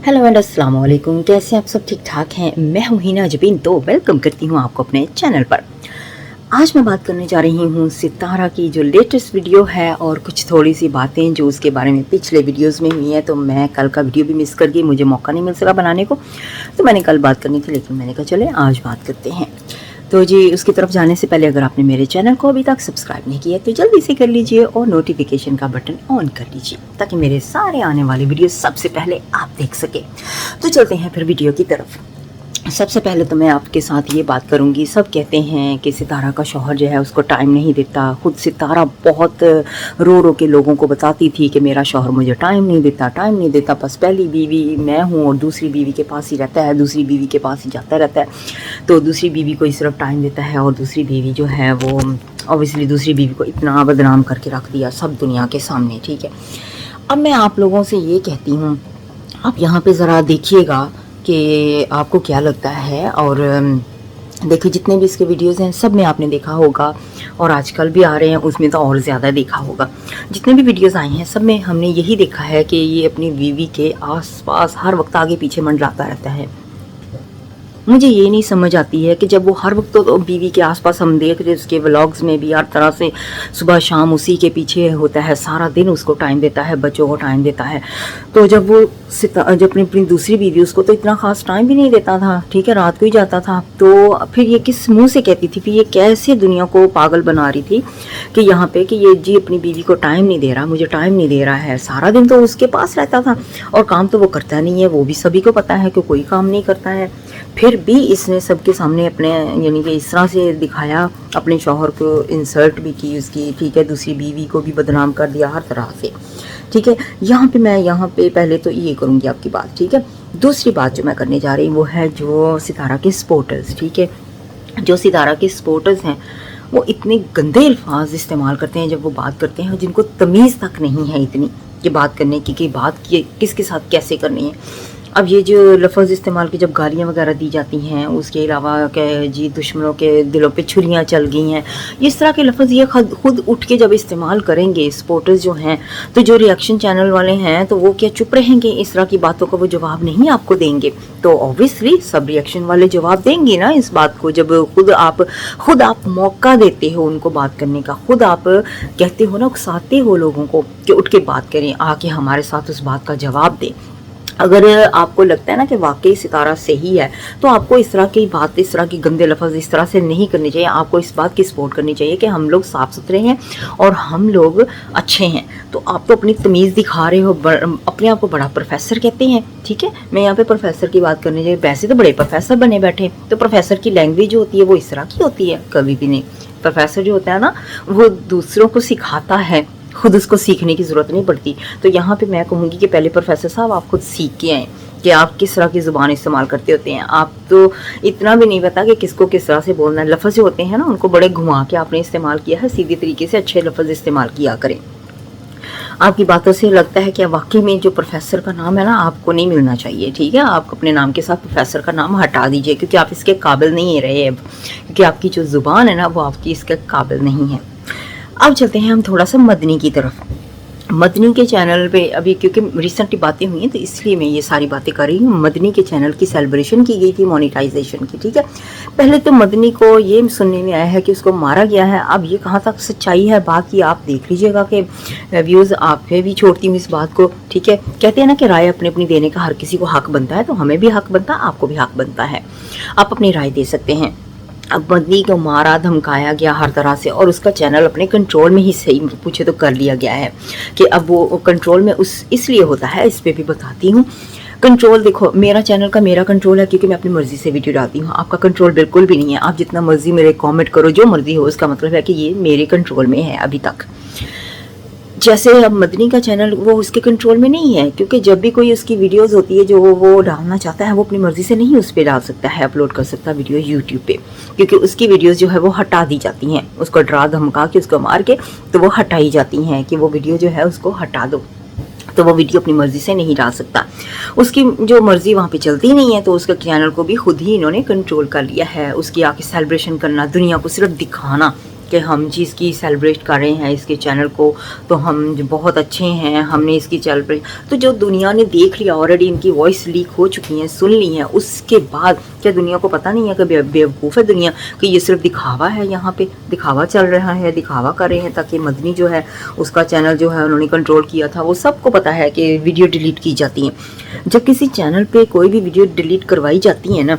Hello and अस्सलाम वालेकुम। कैसे आप सब ठीक ठाक हैं? मैं हूं हिना जबीन, तो वेलकम करती हूं आपको अपने चैनल पर। आज मैं बात करने जा रही हूं सितारा की जो लेटेस्ट वीडियो है और कुछ थोड़ी सी बातें जो उसके बारे में पिछले वीडियोस में हुई हैं। तो मैं कल का वीडियो भी मिस कर गई, मुझे मौका नहीं मिल सका बनाने को, तो मैंने कल बात करनी थी, लेकिन मैंने कहा चले आज बात करते हैं। तो जी उसकी तरफ जाने से पहले अगर आपने मेरे चैनल को अभी तक सब्सक्राइब नहीं किया तो जल्दी से कर लीजिए और नोटिफिकेशन का बटन ऑन कर लीजिए ताकि मेरे सारे आने वाले वीडियो सबसे पहले आप देख सकें। तो चलते हैं फिर वीडियो की तरफ। सबसे पहले तो मैं आपके साथ ये बात करूंगी, सब कहते हैं कि सितारा का शौहर जो है उसको टाइम नहीं देता। खुद सितारा बहुत रो रो के लोगों को बताती थी कि मेरा शौहर मुझे टाइम नहीं देता, बस पहली बीवी मैं हूँ और दूसरी बीवी के पास ही रहता है, दूसरी बीवी के पास ही जाता रहता है। तो दूसरी बीवी को ही सिर्फ टाइम देता है और दूसरी बीवी जो है वो ऑब्वियसली दूसरी बीवी को इतना बदनाम करके रख दिया सब दुनिया के सामने। ठीक है, अब मैं आप लोगों से ये कहती हूँ, आप यहाँ पे ज़रा देखिएगा कि आपको क्या लगता है। और देखिए जितने भी इसके वीडियोस हैं सब में आपने देखा होगा और आजकल भी आ रहे हैं उसमें तो और ज़्यादा देखा होगा। जितने भी वीडियोस आए हैं सब में हमने यही देखा है कि ये अपनी बीवी के आसपास हर वक्त आगे पीछे मंडराता रहता है। मुझे ये नहीं समझ आती है कि जब वो हर वक्त तो बीवी के आसपास हम देख रहे, उसके व्लॉग्स में भी हर तरह से सुबह शाम उसी के पीछे होता है, सारा दिन उसको टाइम देता है, बच्चों को टाइम देता है। तो जब वो जब अपनी दूसरी बीवी उसको तो इतना खास टाइम भी नहीं देता था, ठीक है, रात को ही जाता था। तो फिर ये किस मुंह से कहती थी, फिर ये कैसे दुनिया को पागल बना रही थी कि यहाँ पे कि ये जी अपनी बीवी को टाइम नहीं दे रहा, मुझे टाइम नहीं दे रहा है। सारा दिन तो उसके पास रहता था और काम तो वो करता नहीं है, वो भी सभी को पता है कि कोई काम नहीं करता है। फिर भी इसने सबके सामने अपने यानी कि इस तरह से दिखाया, अपने शौहर को इंसल्ट भी की उसकी, ठीक है, दूसरी बीवी को भी बदनाम कर दिया हर तरह से। ठीक है, यहाँ पे पहले तो ये करूँगी आपकी बात, ठीक है। दूसरी बात जो मैं करने जा रही हूँ वो है जो सितारा के सपोर्टर्स, ठीक है, जो सितारा के सपोर्टर्स हैं वो इतने गंदे अल्फाज इस्तेमाल करते हैं जब वो बात करते हैं, जिनको तमीज़ तक नहीं है इतनी कि बात करने की, कि बात किसके साथ कैसे करनी है। अब ये जो लफ्ज़ इस्तेमाल की जब गालियाँ वगैरह दी जाती हैं, उसके अलावा कि जी दुश्मनों के दिलों पे छुरियाँ चल गई हैं, इस तरह के लफ्ज़ ये खुद उठ के जब इस्तेमाल करेंगे सपोर्टर्स जो हैं, तो जो रिएक्शन चैनल वाले हैं तो वो क्या चुप रहेंगे? इस तरह की बातों का वो जवाब नहीं आपको देंगे। तो ऑब्वियसली सब रिएक्शन वाले जवाब देंगे ना इस बात को, जब खुद आप मौका देते हो उनको बात करने का, खुद आप कहते हो ना, उकसाते हो लोगों को कि उठ के बात करें, आके हमारे साथ उस बात का जवाब दें। अगर आपको लगता है ना कि वाकई सितारा सही है तो आपको इस तरह की बात, इस तरह की गंदे लफ्ज़ इस तरह से नहीं करनी चाहिए। आपको इस बात की सपोर्ट करनी चाहिए कि हम लोग साफ़ सुथरे हैं और हम लोग अच्छे हैं। तो आप तो अपनी तमीज़ दिखा रहे हो, अपने आप को बड़ा प्रोफेसर कहते हैं, ठीक है। मैं यहाँ पे प्रोफेसर की बात करने चाहिए, वैसे तो बड़े प्रोफेसर बने बैठे, तो प्रोफेसर की लैंग्वेज जो होती है वो इस तरह की होती है? कभी भी नहीं। प्रोफेसर जो होता है ना वो दूसरों को सिखाता है, खुद उसको सीखने की ज़रूरत नहीं पड़ती। तो यहाँ पे मैं कहूँगी कि पहले प्रोफेसर साहब आप खुद सीख के आएँ कि आप किस तरह की ज़ुबान इस्तेमाल करते होते हैं। आप तो इतना भी नहीं पता कि किसको किस तरह से बोलना है। लफ्ज़ जो होते हैं ना उनको बड़े घुमा के आपने इस्तेमाल किया है, सीधे तरीके से अच्छे लफ्ज़ इस्तेमाल किया करें। आपकी बातों से लगता है कि वाकई में जो प्रोफेसर का नाम है ना आपको नहीं मिलना चाहिए, ठीक है। आप अपने नाम के साथ प्रोफेसर का नाम हटा दीजिए, क्योंकि आप इसके काबिल नहीं रहे अब, क्योंकि आपकी जो ज़ुबान है ना वो आपकी इसके काबिल नहीं है। अब चलते हैं हम थोड़ा सा मदनी की तरफ। मदनी के चैनल पे अभी क्योंकि रिसेंटली बातें हुई हैं तो इसलिए मैं ये सारी बातें कर रही हूँ। मदनी के चैनल की सेलिब्रेशन की गई थी मोनेटाइजेशन की, ठीक है। पहले तो मदनी को ये सुनने में आया है कि उसको मारा गया है। अब ये कहाँ तक सच्चाई है बाकी आप देख लीजिएगा कि व्यूज़ आप पे भी छोड़ती हूँ इस बात को, ठीक है। कहते हैं ना कि राय अपनी अपनी देने का हर किसी को हक बनता है, तो हमें भी हक बनता है, आपको भी हक बनता है, आप अपनी राय दे सकते हैं। अब मदनी को मारा धमकाया गया हर तरह से और उसका चैनल अपने कंट्रोल में ही, सही पूछे तो, कर लिया गया है कि अब वो कंट्रोल में इसलिए होता है, इस पे भी बताती हूँ। कंट्रोल देखो, मेरा चैनल का मेरा कंट्रोल है क्योंकि मैं अपनी मर्ज़ी से वीडियो डालती हूँ। आपका कंट्रोल बिल्कुल भी नहीं है। आप जितना मर्ज़ी मेरे कमेंट करो, जो मर्ज़ी हो, उसका मतलब है कि ये मेरे कंट्रोल में है अभी तक। जैसे अब मदनी का चैनल वो उसके कंट्रोल में नहीं है, क्योंकि जब भी कोई उसकी वीडियोस होती है जो वो डालना चाहता है वो अपनी मर्ज़ी से नहीं उस पर डाल सकता है, अपलोड कर सकता वीडियो यूट्यूब पे, क्योंकि उसकी वीडियोस जो है वो हटा दी जाती हैं। उसको डरा धमका के, उसको मार के तो वो हटाई जाती हैं कि वो वीडियो जो है उसको हटा दो। तो वो वीडियो अपनी मर्ज़ी से नहीं डाल सकता, उसकी जो मर्ज़ी वहाँ पे चलती नहीं है। तो उसका चैनल को भी खुद ही इन्होंने कंट्रोल कर लिया है। उसकी आके सेलिब्रेशन करना, दुनिया को सिर्फ दिखाना कि हम चीज़ की सेलिब्रेट कर रहे हैं इसके चैनल को, तो हम जो बहुत अच्छे हैं, हमने इसकी सेलिब्रेट, तो जो दुनिया ने देख लिया ऑलरेडी, इनकी वॉइस लीक हो चुकी हैं, सुन ली हैं, उसके बाद क्या दुनिया को पता नहीं है कि बेवकूफ़ है दुनिया कि ये सिर्फ दिखावा है, यहाँ पे दिखावा चल रहा है, दिखावा कर रहे हैं ताकि मदनी जो है उसका चैनल जो है उन्होंने कंट्रोल किया था। वो सबको पता है कि वीडियो डिलीट की जाती हैं। जब किसी चैनल पे कोई भी वीडियो डिलीट करवाई जाती है ना,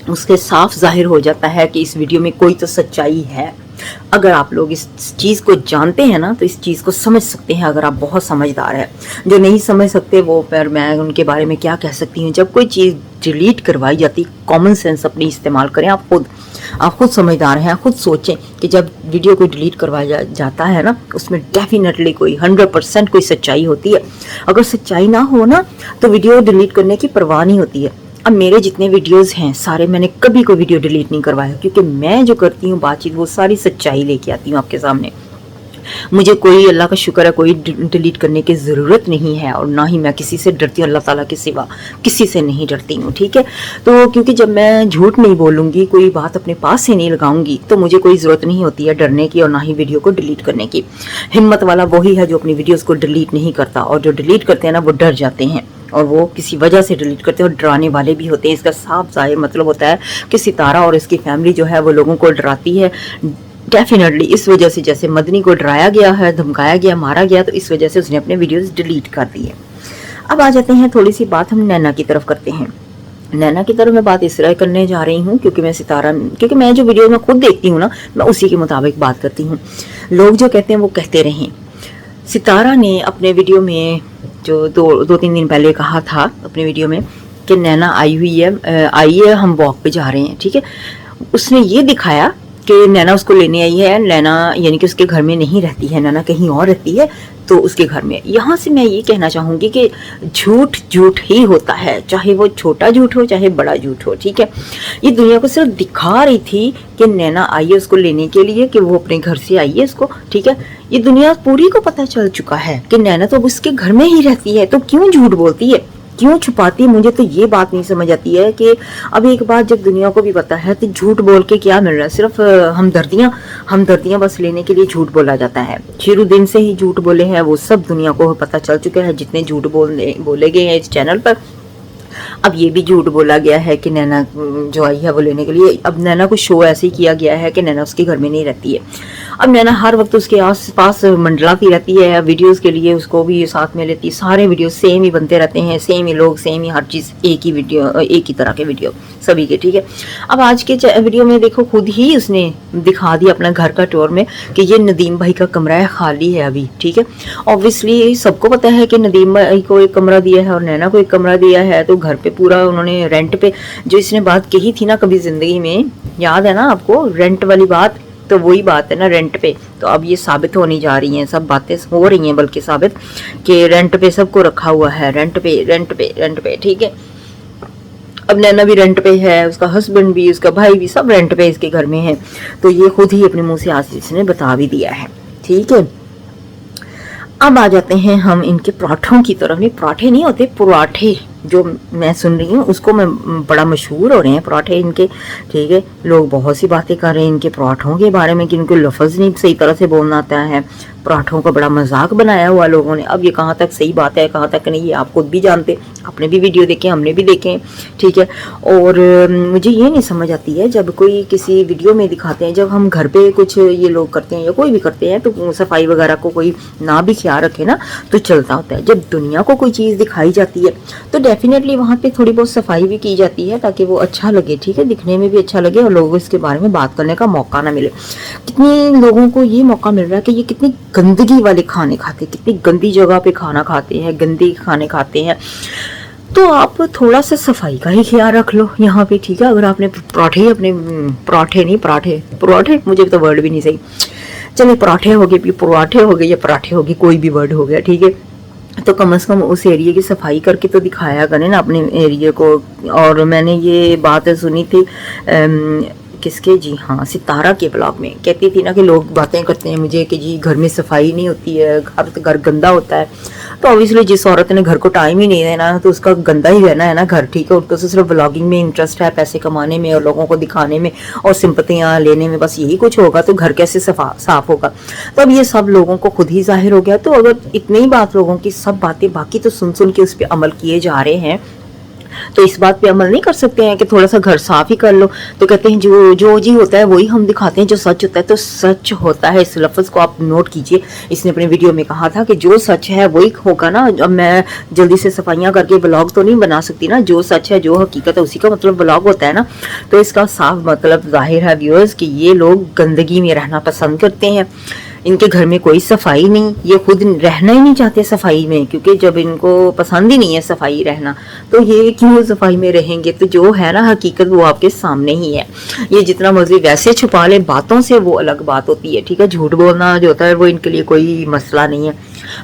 उसके साफ जाहिर हो जाता है कि इस वीडियो में कोई तो सच्चाई है। अगर आप लोग इस चीज़ को जानते हैं ना, तो इस चीज़ को समझ सकते हैं अगर आप बहुत समझदार हैं। जो नहीं समझ सकते वो फिर मैं उनके बारे में क्या कह सकती हूँ। जब कोई चीज़ डिलीट करवाई जाती, कॉमन सेंस अपनी इस्तेमाल करें। आप खुद समझदार हैं, खुद सोचें कि जब वीडियो को डिलीट करवाया जाता है ना, उसमें डेफिनेटली कोई 100% कोई सच्चाई होती है। अगर सच्चाई ना हो ना, तो वीडियो डिलीट करने की परवाह नहीं होती है। अब मेरे जितने वीडियोस हैं सारे, मैंने कभी कोई वीडियो डिलीट नहीं करवाया, क्योंकि मैं जो करती हूँ बातचीत वो सारी सच्चाई लेके आती हूँ आपके सामने। मुझे कोई, अल्लाह का शुक्र है, कोई डिलीट करने की ज़रूरत नहीं है, और ना ही मैं किसी से डरती हूँ, अल्लाह ताला के सिवा किसी से नहीं डरती हूँ, ठीक है। तो क्योंकि जब मैं झूठ नहीं बोलूँगी, कोई बात अपने पास से नहीं लगाऊंगी, तो मुझे कोई ज़रूरत नहीं होती है डरने की, और ना ही वीडियो को डिलीट करने की। हिम्मत वाला वही है जो अपनी वीडियोज़ को डिलीट नहीं करता, और जो डिलीट करते हैं ना वो डर जाते हैं, और वो किसी वजह से डिलीट करते हैं, और डराने वाले भी होते हैं। इसका साफ ज़ाहिर मतलब होता है कि सितारा और इसकी फैमिली जो है वो लोगों को डराती है। डेफिनेटली इस वजह से, जैसे मदनी को डराया गया है, धमकाया गया, मारा गया, तो इस वजह से उसने अपने वीडियोस डिलीट कर दिए। अब आ जाते हैं, थोड़ी सी बात हम नैना की तरफ करते हैं। नैना की तरफ मैं बात इस तरह करने जा रही हूँ क्योंकि मैं जो वीडियो में खुद देखती हूँ ना, मैं उसी के मुताबिक बात करती हूँ। लोग जो कहते हैं वो कहते रहें। सितारा ने अपने वीडियो में जो दो तीन दिन पहले कहा था अपने वीडियो में कि नैना आई है, हम वॉक पे जा रहे हैं, ठीक है। उसने ये दिखाया कि नैना उसको लेने आई है, नैना यानी कि उसके घर में नहीं रहती है, नैना कहीं और रहती है, तो उसके घर में। यहाँ से मैं ये कहना चाहूँगी कि झूठ झूठ ही होता है, चाहे वो छोटा झूठ हो चाहे बड़ा झूठ हो, ठीक है। ये दुनिया को सिर्फ दिखा रही थी कि नैना आई है उसको लेने के लिए, कि वो अपने घर से आई है उसको, ठीक है। ये दुनिया पूरी को पता चल चुका है कि नैना तो अब उसके घर में ही रहती है, तो क्यों झूठ बोलती है, क्यों छुपाती है। मुझे तो ये बात नहीं समझ आती है कि अब एक बात जब दुनिया को भी पता है तो झूठ बोल के क्या मिल रहा है। सिर्फ हमदर्दियां बस लेने के लिए झूठ बोला जाता है। शुरू दिन से ही झूठ बोले हैं, वो सब दुनिया को पता चल चुका है, जितने झूठ बोले गए हैं इस चैनल पर। अब ये भी झूठ बोला गया है कि नैना जो आई है वो लेने के लिए। अब नैना को शो ऐसे ही किया गया है कि नैना उसके घर में नहीं रहती है। अब नैना हर वक्त उसके आस पास मंडलाती रहती है, वीडियोस के लिए उसको भी साथ में लेती है। सारे वीडियो सेम ही बनते रहते हैं, सेम ही लोग, सेम ही हर चीज़, एक ही वीडियो, एक ही तरह के वीडियो सभी के, ठीक है। अब आज के वीडियो में देखो, खुद ही उसने दिखा दिया अपना घर का टूर में कि ये नदीम भाई का कमरा है, खाली है अभी, ठीक है। ऑब्वियसली सबको पता है कि नदीम भाई को एक कमरा दिया है और नैना को एक कमरा दिया है, तो घर पे पूरा उन्होंने रेंट पे, जो इसने बात कही थी ना कभी जिंदगी में, याद है ना आपको, रेंट वाली बात, तो वही बात है ना, रेंट पे। तो अब ये साबित होने जा रही हैं, सब बातें हो रही हैं बल्कि साबित, कि रेंट पे सबको रखा हुआ है, रेंट पे, ठीक है। अब नैना भी रेंट पे है, उसका हस्बैंड भी, उसका भाई भी, सब रेंट पे इसके घर में है। तो ये खुद ही अपने मुंह से आशीष ने बता भी दिया है, ठीक है। अब आ जाते हैं हम इनके पराठों की तरफ। नहीं, पराठे नहीं होते, पराठे जो मैं सुन रही हूँ उसको मैं, बड़ा मशहूर हो रहे हैं पराठे इनके, ठीक है। लोग बहुत सी बातें कर रहे हैं इनके पराठों के बारे में कि इनको लफ्ज़ नहीं सही तरह से बोलना आता है, पराठों का बड़ा मजाक बनाया हुआ लोगों ने। अब ये कहाँ तक सही बात है कहाँ तक नहीं, ये आप खुद भी जानते, आपने भी वीडियो देखे, हमने भी देखे, ठीक है। और मुझे ये नहीं समझ आती है जब कोई किसी वीडियो में दिखाते हैं, जब हम घर पे कुछ ये लोग करते हैं या कोई भी करते हैं, तो सफाई वगैरह को कोई ना भी ख्याल रखे ना तो चलता होता है। जब दुनिया को कोई चीज़ दिखाई जाती है तो डेफिनेटली वहाँ पे थोड़ी बहुत सफाई भी की जाती है, ताकि वो अच्छा लगे, ठीक है, दिखने में भी अच्छा लगे और लोगों को इसके बारे में बात करने का मौका ना मिले। कितने लोगों को ये मौका मिल रहा है कि ये कितनी गंदगी वाले खाने खाते हैं, कितनी गंदी जगह पे खाना खाते हैं, गंदे खाने खाते हैं। तो आप थोड़ा सा सफाई का ही ख्याल रख लो यहाँ पे, ठीक है। अगर आपने पराठे मुझे तो वर्ड भी नहीं सही, चलिए पराठे हो गए, पराठे हो गए या पराठे हो गए, कोई भी वर्ड हो गया, ठीक है। तो कम से कम उस एरिया की सफाई करके तो दिखाया करें ना अपने एरिया को। और मैंने ये बात सुनी थी किसके, जी हाँ, सितारा के ब्लॉग में, कहती थी ना कि लोग बातें करते हैं मुझे कि जी घर में सफाई नहीं होती है, घर गंदा होता है। तो ऑब्वियसली जिस औरत ने घर को टाइम ही नहीं देना तो उसका गंदा ही रहना है ना घर, ठीक है। उसको सिर्फ ब्लॉगिंग में इंटरेस्ट है, पैसे कमाने में और लोगों को दिखाने में और सिंपतियाँ लेने में, बस यही कुछ होगा तो घर कैसे साफ होगा। तो अब ये सब लोगों को खुद ही जाहिर हो गया। तो अगर इतनी ही बात लोगों की सब बातें बाकी तो सुन के उस पर अमल किए जा रहे हैं, तो इस बात पे अमल नहीं कर सकते हैं कि थोड़ा सा घर साफ ही कर लो। तो कहते हैं जो जी होता है वही हम दिखाते हैं, जो सच होता है तो सच होता है। इस लफ्ज़ को आप नोट कीजिए। इसने अपने वीडियो में कहा था कि जो सच है वही होगा ना। अब मैं जल्दी से सफाइयाँ करके ब्लॉग तो नहीं बना सकती ना, जो सच है जो हकीकत है उसी का मतलब ब्लॉग होता है ना। तो इसका साफ मतलब जाहिर है व्यूअर्स कि ये लोग गंदगी में रहना पसंद करते हैं। इनके घर में कोई सफाई नहीं, ये खुद रहना ही नहीं चाहते सफाई में, क्योंकि जब इनको पसंद ही नहीं है सफाई रहना तो ये क्यों सफाई में रहेंगे। तो जो है ना हकीकत वो आपके सामने ही है। ये जितना मर्जी वैसे छुपा ले बातों से वो अलग बात होती है, ठीक है। झूठ बोलना जो होता है वो इनके लिए कोई मसला नहीं है,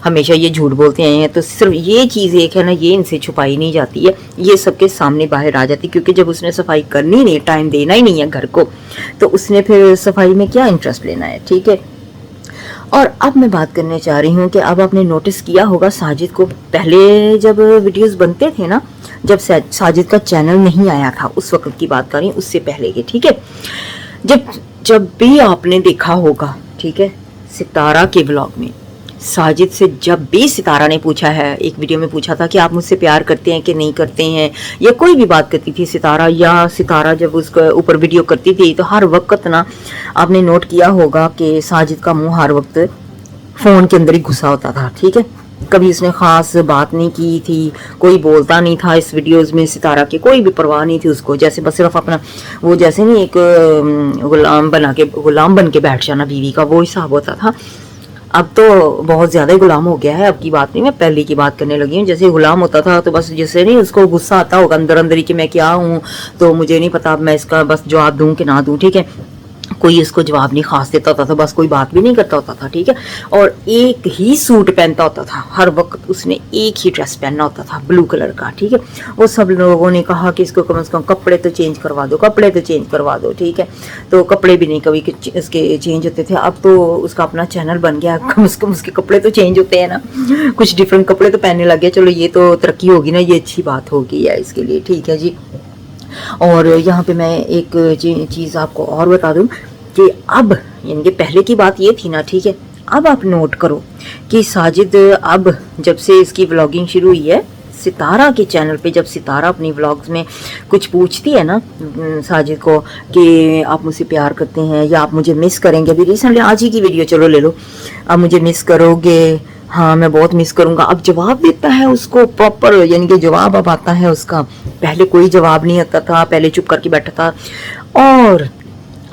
हमेशा ये झूठ बोलते आए हैं। तो सिर्फ ये चीज़ एक है ना, ये इनसे छुपाई नहीं जाती है, ये सबके सामने बाहर आ जाती है। क्योंकि जब उसने सफाई करनी नहीं, टाइम देना ही नहीं है घर को, तो उसने फिर सफाई में क्या इंटरेस्ट लेना है, ठीक है। और अब मैं बात करने चाह रही हूँ कि अब आपने नोटिस किया होगा साजिद को, पहले जब वीडियोस बनते थे ना, जब साजिद का चैनल नहीं आया था उस वक्त की बात कर रही हूँ, उससे पहले के, ठीक है। जब भी आपने देखा होगा, ठीक है, सितारा के ब्लॉग में साजिद से जब भी सितारा ने पूछा है, एक वीडियो में पूछा था कि आप मुझसे प्यार करते हैं कि नहीं करते हैं, या कोई भी बात करती थी सितारा, या सितारा जब उसके ऊपर वीडियो करती थी तो हर वक्त ना आपने नोट किया होगा कि साजिद का मुंह हर वक्त फ़ोन के अंदर ही घुसा होता था, ठीक है। कभी उसने ख़ास बात नहीं की थी, कोई बोलता नहीं था इस वीडियोस में, सितारा की कोई भी परवाह नहीं थी उसको, जैसे बस सिर्फ अपना वो जैसे नहीं एक गुलाम बन के बैठ जाना बीवी का, वो हिसाब होता था। अब तो बहुत ज़्यादा ही गुलाम हो गया है, अब की बात नहीं, मैं पहले की बात करने लगी हूँ। जैसे गुलाम होता था तो बस जैसे नहीं उसको गुस्सा आता होगा अंदर अंदर ही कि मैं क्या हूँ, तो मुझे नहीं पता अब मैं इसका बस जवाब दूँ कि ना दूँ, ठीक है। कोई इसको जवाब नहीं खास देता होता था, बस कोई बात भी नहीं करता होता था, ठीक है। और एक ही सूट पहनता होता था हर वक्त, उसने एक ही ड्रेस पहनना होता था ब्लू कलर का, ठीक है। वो सब लोगों ने कहा कि इसको कम से कम कपड़े तो चेंज करवा दो, कपड़े तो चेंज करवा दो, ठीक है। तो कपड़े भी नहीं कभी इसके चेंज होते थे। अब तो उसका अपना चैनल बन गया, कम से कम उसके कपड़े तो चेंज होते हैं ना, कुछ डिफरेंट कपड़े तो पहनने लग गया। चलो ये तो तरक्की होगी ना, ये अच्छी बात होगी है इसके लिए, ठीक है जी। और यहाँ पे मैं एक चीज़ आपको और बता दूँ कि अब यानी कि पहले की बात ये थी ना, ठीक है। अब आप नोट करो कि साजिद अब जब से इसकी व्लॉगिंग शुरू हुई है सितारा के चैनल पे, जब सितारा अपनी व्लॉग्स में कुछ पूछती है ना साजिद को कि आप मुझसे प्यार करते हैं या आप मुझे मिस करेंगे, अभी रिसेंटली आज ही की वीडियो चलो ले लो, आप मुझे मिस करोगे, हाँ मैं बहुत मिस करूँगा। अब जवाब देता है उसको प्रॉपर, यानी कि जवाब अब आता है उसका, पहले कोई जवाब नहीं आता था, पहले चुप करके बैठा था। और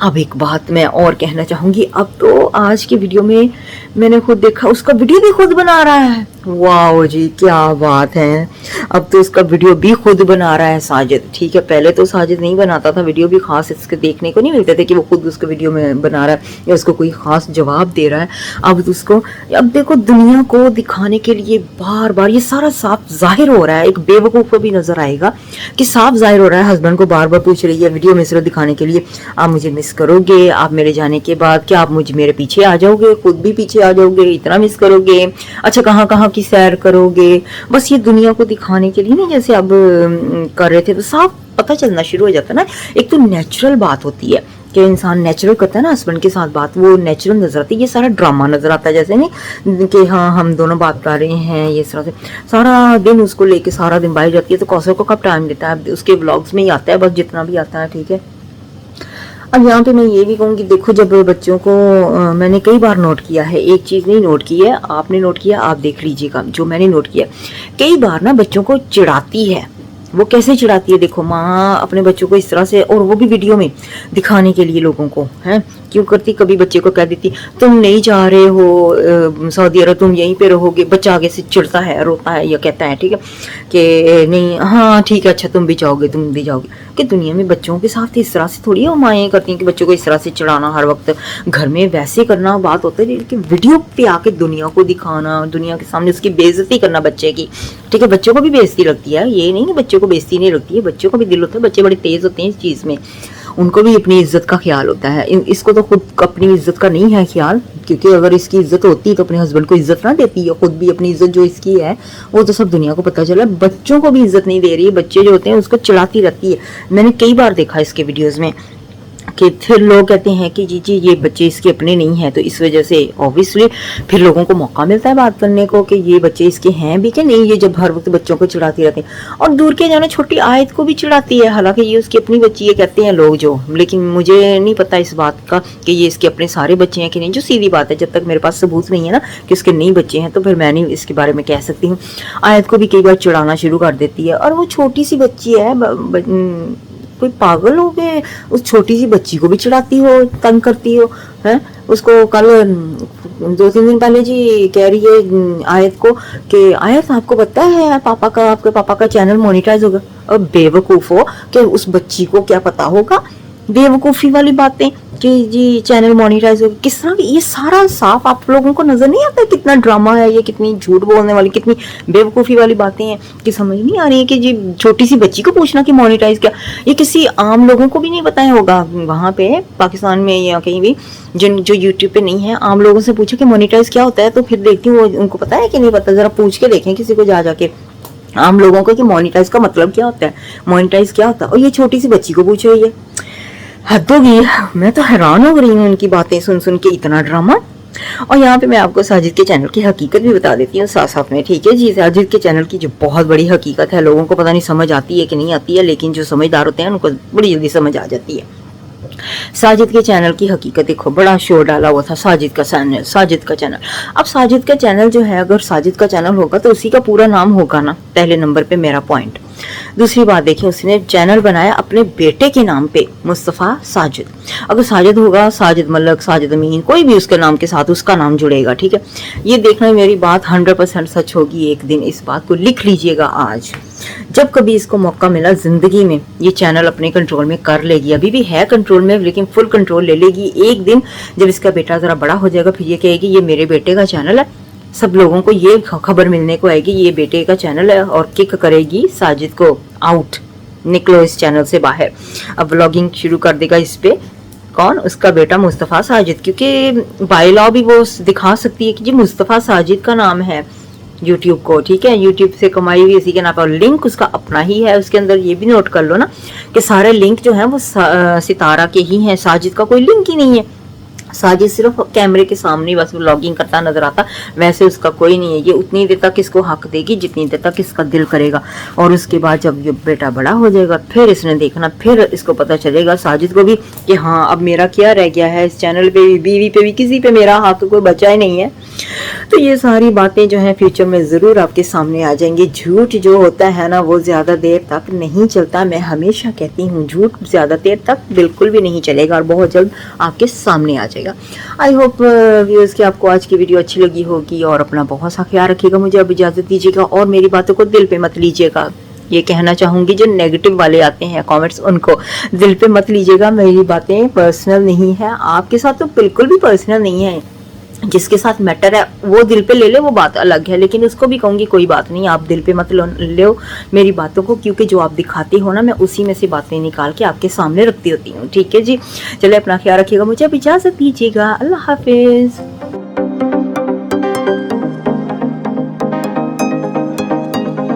अब एक बात मैं और कहना चाहूँगी, अब तो आज की वीडियो में मैंने खुद देखा उसका वीडियो भी खुद बना रहा है। वाह जी क्या बात है, अब तो उसका वीडियो भी खुद बना रहा है साजिद, ठीक है। पहले तो साजिद नहीं बनाता था वीडियो, भी खास इसके देखने को नहीं मिलते थे कि वो खुद उसका वीडियो में बना रहा है या उसको कोई खास जवाब दे रहा है। अब उसको अब देखो दुनिया को दिखाने के लिए बार बार ये सारा साफ जाहिर हो रहा है, एक बेवकूफ़ को भी नजर आएगा कि साफ जाहिर हो रहा है। हस्बैंड को बार बार पूछ रही है वीडियो में सिर्फ दिखाने के लिए, आप मुझे मिस करोगे, आप मेरे जाने के बाद क्या आप मेरे पीछे आ जाओगे, खुद भी पीछे आ जाओगे, इतना मिस करोगे, अच्छा कहाँ कहाँ की सैर करोगे, बस ये दुनिया को दिखाने के लिए नहीं जैसे अब कर रहे थे। तो साफ पता चलना शुरू हो जाता है ना, एक तो नेचुरल बात होती है कि इंसान नेचुरल करता है ना हस्बैंड के साथ बात, वो नेचुरल नजर आती है। ये सारा ड्रामा नजर आता है, जैसे नहीं कि हाँ हम दोनों बात कर रहे हैं, ये तरह से सारा दिन उसको लेके सारा दिन बाहर जाती है। तो कौसर को कब टाइम देता है, उसके व्लॉग्स में ही आता है बस जितना भी आता है, ठीक है। अब यहाँ पे मैं ये भी कहूँ कि देखो जब बच्चों को मैंने कई बार नोट किया है, एक चीज़ नहीं नोट की है, आपने नोट किया, आप देख लीजिएगा जो मैंने नोट किया, कई बार ना बच्चों को चिढ़ाती है। वो कैसे चिढ़ाती है, देखो माँ अपने बच्चों को इस तरह से, और वो भी वीडियो में दिखाने के लिए लोगों को, हैं क्यों करती, कभी बच्चे को कह देती तुम नहीं जा रहे हो सऊदी अरब, तुम यहीं पे रहोगे, बच्चा आगे से चिढ़ता है, रोता है या कहता है, ठीक है कि नहीं हाँ ठीक है अच्छा तुम भी जाओगे, तुम भी जाओगे। कि दुनिया में बच्चों के साथ इस तरह से थोड़ी वो माएँ करती हैं कि बच्चों को इस तरह से चिढ़ाना हर वक्त, घर में वैसे करना बात होता है, लेकिन वीडियो पे आके दुनिया को दिखाना, दुनिया के सामने उसकी बेइज्जती करना बच्चे की, ठीक है। बच्चों को भी बेइज्जती लगती है, ये नहीं कि बच्चों को बेइज्जती नहीं लगती है, बच्चों को भी दिल होता है, बच्चे बड़े तेज होते हैं इस चीज़ में। उनको भी अपनी इज्जत का ख्याल होता है। इसको तो खुद अपनी इज्जत का नहीं है ख्याल, क्योंकि अगर इसकी इज्जत होती तो अपने हस्बैंड को इज्जत ना देती, या खुद भी अपनी इज्जत जो इसकी है वो तो सब दुनिया को पता चला। बच्चों को भी इज्जत नहीं दे रही है, बच्चे जो होते हैं उसको चिढ़ाती रहती है। मैंने कई बार देखा इसके वीडियोज़ में कि फिर लोग कहते हैं कि जी ये बच्चे इसके अपने नहीं हैं, तो इस वजह से ऑब्वियसली फिर लोगों को मौका मिलता है बात करने को कि ये बच्चे इसके हैं भी कि नहीं। ये जब हर वक्त बच्चों को चिढ़ाती रहती है, और दूर के जाने छोटी आयत को भी चिढ़ाती है, हालांकि ये उसकी अपनी बच्ची है कहते हैं लोग जो, लेकिन मुझे नहीं पता इस बात का कि ये इसके अपने सारे बच्चे हैं कि नहीं। जो सीधी बात है, जब तक मेरे पास सबूत नहीं है ना कि उसके नहीं बच्चे हैं, तो फिर मैं नहीं इसके बारे में कह सकती हूँ। आयत को भी कई बार चिढ़ाना शुरू कर देती है, और वो छोटी सी बच्ची है, कोई पागल हो गए, उस छोटी सी बच्ची को भी चिढ़ाती हो, तंग करती हो हैं। उसको कल 2-3 दिन पहले जी कह रही है आयत को कि आयत आपको पता है आपके पापा का चैनल मोनेटाइज होगा। अब बेवकूफ हो कि उस बच्ची को क्या पता होगा, बेवकूफ़ी वाली बातें कि जी चैनल मोनेटाइज हो। किस तरह ये सारा साफ आप लोगों को नजर नहीं आता कितना ड्रामा है ये, कितनी झूठ बोलने वाली, कितनी बेवकूफ़ी वाली बातें हैं कि समझ नहीं आ रही है कि जी छोटी सी बच्ची को पूछना कि मोनेटाइज क्या, ये किसी आम लोगों को भी नहीं बताया होगा वहाँ पे पाकिस्तान में या कहीं भी जो यूट्यूब पे नहीं है। आम लोगों से पूछो कि मोनेटाइज क्या होता है, तो फिर देखती हूँ उनको पता है कि नहीं पता। ज़रा पूछ के देखें किसी को जाके आम लोगों को कि मोनेटाइज का मतलब क्या होता है, मोनेटाइज क्या होता है। और ये छोटी सी बच्ची को पूछ रही है, हद होगी। मैं तो हैरान हो रही हूँ उनकी बातें सुन सुन के, इतना ड्रामा। और यहाँ पे मैं आपको साजिद के चैनल की हकीकत भी बता देती हूँ साथ साथ में, ठीक है जी। साजिद के चैनल की जो बहुत बड़ी हकीकत है, लोगों को पता नहीं समझ आती है कि नहीं आती है, लेकिन जो समझदार होते हैं उनको बड़ी जल्दी समझ आ जाती है। साजिद के चैनल की हकीकत देखो, बड़ा शोर डाला हुआ था साजिद का चैनल। अब साजिद का चैनल जो है, अगर साजिद का चैनल होगा तो उसी का पूरा नाम होगा ना, पहले नंबर पे मेरा पॉइंट। दूसरी बात देखिए, उसने चैनल बनाया अपने बेटे के नाम पे, मुस्तफ़ा साजिद। अगर साजिद होगा, साजिद मलक, साजिद अमीन, कोई भी उसके नाम के साथ उसका नाम जुड़ेगा, ठीक है। ये देखना मेरी बात 100% सच होगी एक दिन, इस बात को लिख लीजिएगा आज। जब कभी इसको मौका मिला जिंदगी में, ये चैनल अपने कंट्रोल में कर लेगी, अभी भी है कंट्रोल में लेकिन फुल कंट्रोल ले लेगी। एक दिन जब इसका बेटा जरा बड़ा हो जाएगा, फिर ये कहेगी ये मेरे बेटे का चैनल है, सब लोगों को ये खबर मिलने को आएगी ये बेटे का चैनल है, और किक करेगी साजिद को आउट, निकलो इस चैनल से बाहर। अब व्लॉगिंग शुरू कर देगा इस पे कौन, उसका बेटा मुस्तफ़ा साजिद, क्योंकि बाय लॉ भी वो दिखा सकती है कि जी मुस्तफ़ा साजिद का नाम है यूट्यूब को, ठीक है। यूट्यूब से कमाई हुई इसी के नाम पर, लिंक उसका अपना ही है उसके अंदर। ये भी नोट कर लो ना कि सारे लिंक जो है वो सितारा के ही हैं, साजिद का कोई लिंक ही नहीं है। साजिद सिर्फ कैमरे के सामने बस व्लॉगिंग करता नजर आता, वैसे उसका कोई नहीं है। ये उतनी देर तक इसको हक देगी जितनी देर तक इसका दिल करेगा, और उसके बाद जब ये बेटा बड़ा हो जाएगा फिर इसने देखना, फिर इसको पता चलेगा साजिद को भी कि हाँ अब मेरा क्या रह गया है इस चैनल पे भी, बीवी पे भी, किसी पे मेरा हक कोई बचा ही नहीं है। तो ये सारी बातें जो हैं फ्यूचर में ज़रूर आपके सामने आ जाएंगी। झूठ जो होता है ना वो ज़्यादा देर तक नहीं चलता, मैं हमेशा कहती हूँ झूठ ज़्यादा देर तक बिल्कुल भी नहीं चलेगा और बहुत जल्द आपके सामने आ जाएगा। आई होप व्यूअर्स कि आपको आज की वीडियो अच्छी लगी होगी, और अपना बहुत सा ख्याल रखिएगा। मुझे अब इजाज़त दीजिएगा, और मेरी बातों को दिल पे मत लीजिएगा। ये कहना चाहूँगी जो नेगेटिव वाले आते हैं कमेंट्स, उनको दिल पे मत लीजिएगा। मेरी बातें पर्सनल नहीं है, आपके साथ तो बिल्कुल भी पर्सनल नहीं है। जिसके साथ मैटर है वो दिल पे ले ले, वो बात अलग है, लेकिन उसको भी कहूँगी कोई बात नहीं, आप दिल पे मत लो मेरी बातों को, क्योंकि जो आप दिखाती हो ना मैं उसी में से बातें निकाल के आपके सामने रखती होती हूँ, ठीक है जी। चलिए अपना ख्याल रखिएगा, मुझे अब इजाज़त दीजिएगा, अल्लाह हाफिज़।